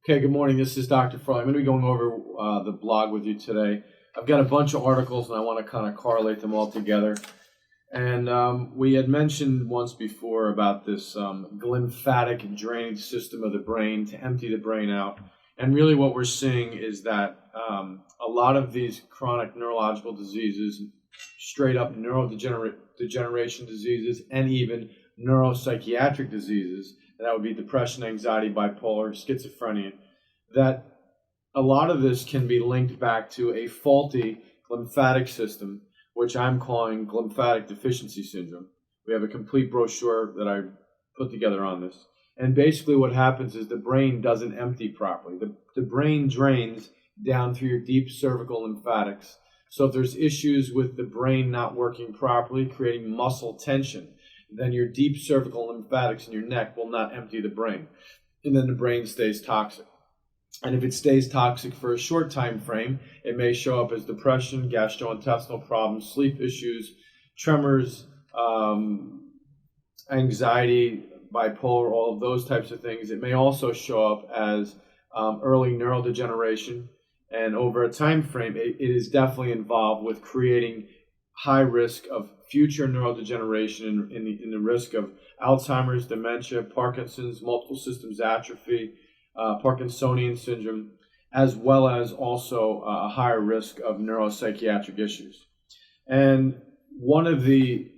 Okay, good morning. This is Dr. Fry. I'm going to be going over the blog with you today. I've got a bunch of articles and I want to kind of correlate them all together. And we had mentioned once before about this glymphatic drainage system of the brain to empty the brain out. And really what we're seeing is that a lot of these chronic neurological diseases, straight up neurodegeneration diseases, and even neuropsychiatric diseases, that would be depression, anxiety, bipolar, schizophrenia, that a lot of this can be linked back to a faulty glymphatic system, which I'm calling glymphatic deficiency syndrome. We have a complete brochure that I put together on this. And basically what happens is the brain doesn't empty properly. The brain drains down through your deep cervical lymphatics. So if there's issues with the brain not working properly, creating muscle tension, then your deep cervical lymphatics in your neck will not empty the brain. And then the brain stays toxic. And if it stays toxic for a short time frame, it may show up as depression, gastrointestinal problems, sleep issues, tremors, anxiety, bipolar, all of those types of things. It may also show up as early neurodegeneration. And over a time frame, it is definitely involved with creating high risk of future neurodegeneration in the risk of Alzheimer's, dementia, Parkinson's, multiple systems atrophy, Parkinsonian syndrome, as well as also a higher risk of neuropsychiatric issues. And one of the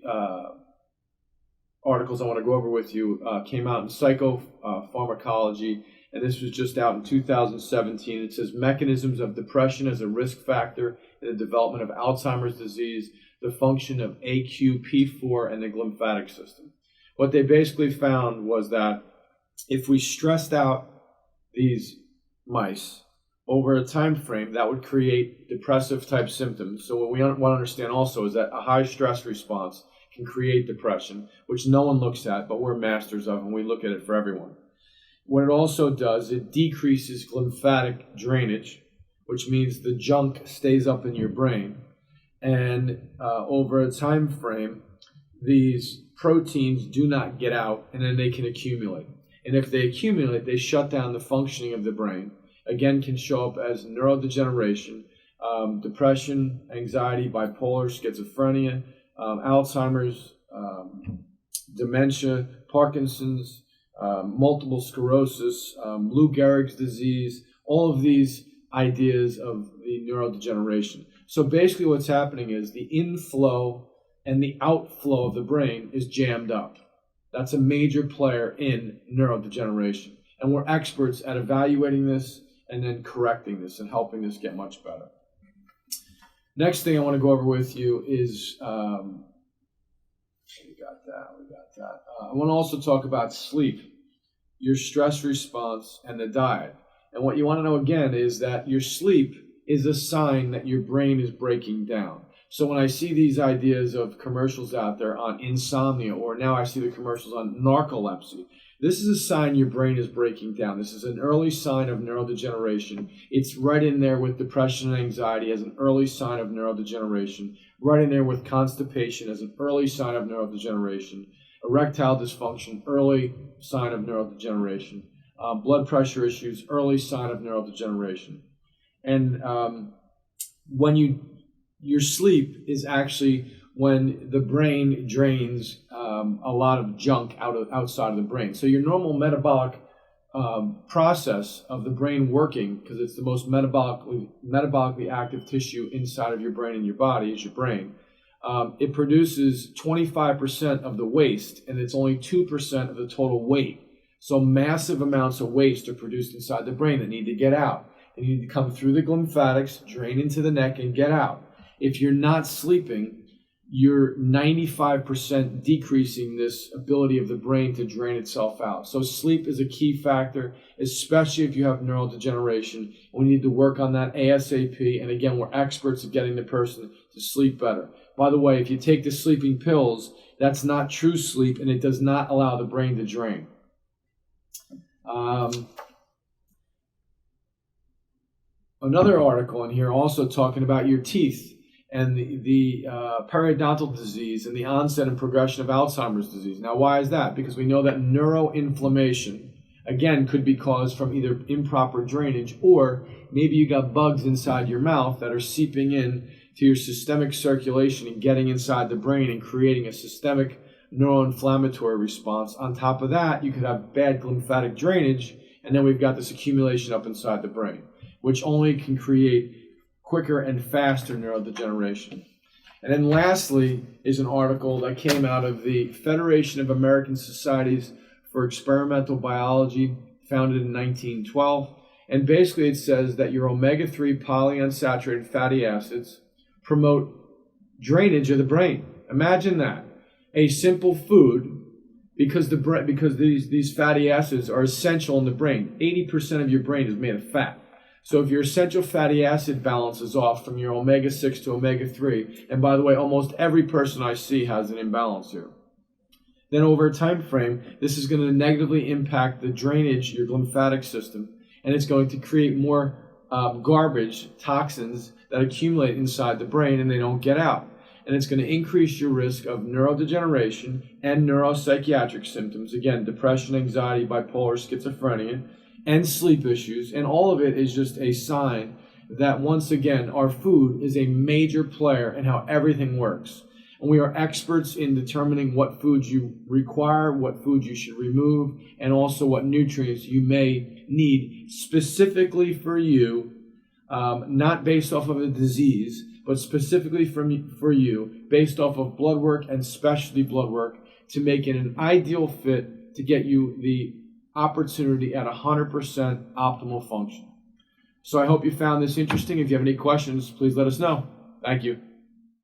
articles I want to go over with you came out in Psychopharmacology, and this was just out in 2017. It says mechanisms of depression as a risk factor in the development of Alzheimer's disease, the function of AQP4 and the glymphatic system. What they basically found was that if we stressed out these mice over a time frame, that would create depressive type symptoms. So what we want to understand also is that a high stress response can create depression, which no one looks at, but we're masters of, and we look at it for everyone. What it also does, it decreases glymphatic drainage, which means the junk stays up in your brain. And over a time frame, these proteins do not get out, and then they can accumulate. And if they accumulate, they shut down the functioning of the brain. Again, can show up as neurodegeneration, depression, anxiety, bipolar, schizophrenia, Alzheimer's, dementia, Parkinson's, multiple sclerosis, Lou Gehrig's disease, all of these ideas of the neurodegeneration. So basically what's happening is the inflow and the outflow of the brain is jammed up. That's a major player in neurodegeneration. And we're experts at evaluating this and then correcting this and helping this get much better. Next thing I want to go over with you is, we got that. I want to also talk about sleep, your stress response, and the diet. And what you want to know again is that your sleep is a sign that your brain is breaking down. So when I see these ideas of commercials out there on insomnia, or now I see the commercials on narcolepsy, this is a sign your brain is breaking down. This is an early sign of neurodegeneration. It's right in there with depression and anxiety as an early sign of neurodegeneration, right in there with constipation as an early sign of neurodegeneration, erectile dysfunction, early sign of neurodegeneration, blood pressure issues, early sign of neurodegeneration. And when your sleep is actually when the brain drains a lot of junk outside of the brain. So your normal metabolic process of the brain working, because it's the most metabolically active tissue inside of your brain and your body is your brain, it produces 25% of the waste, and it's only 2% of the total weight. So massive amounts of waste are produced inside the brain that need to get out. They need to come through the glymphatics, drain into the neck, and get out. If you're not sleeping, you're 95% decreasing this ability of the brain to drain itself out. So sleep is a key factor, especially if you have neurodegeneration. We need to work on that ASAP. And again, we're experts at getting the person to sleep better. By the way, if you take the sleeping pills, that's not true sleep, and it does not allow the brain to drain. Another article in here also talking about your teeth and the periodontal disease and the onset and progression of Alzheimer's disease. Now, why is that? Because we know that neuroinflammation again, could be caused from either improper drainage, or maybe you got bugs inside your mouth that are seeping in to your systemic circulation and getting inside the brain and creating a systemic neuroinflammatory response. On top of that, you could have bad glymphatic drainage, and then we've got this accumulation up inside the brain, which only can create quicker and faster neurodegeneration. And then lastly is an article that came out of the Federation of American Societies for Experimental Biology, founded in 1912. And basically it says that your omega-3 polyunsaturated fatty acids promote drainage of the brain. Imagine that. A simple food, because these fatty acids are essential in the brain. 80% of your brain is made of fat. So if your essential fatty acid balance is off from your omega-6 to omega-3, and by the way, almost every person I see has an imbalance here, then over a time frame, this is going to negatively impact the drainage, your glymphatic system, and it's going to create more garbage, toxins that accumulate inside the brain and they don't get out. And it's going to increase your risk of neurodegeneration and neuropsychiatric symptoms, again, depression, anxiety, bipolar, schizophrenia, and sleep issues. And all of it is just a sign that, once again, our food is a major player in how everything works. And we are experts in determining what foods you require, what foods you should remove, and also what nutrients you may need specifically for you, not based off of a disease, but specifically for you, based off of blood work and specialty blood work, to make it an ideal fit to get you the opportunity at 100% optimal function. So I hope you found this interesting. If you have any questions, please let us know. Thank you.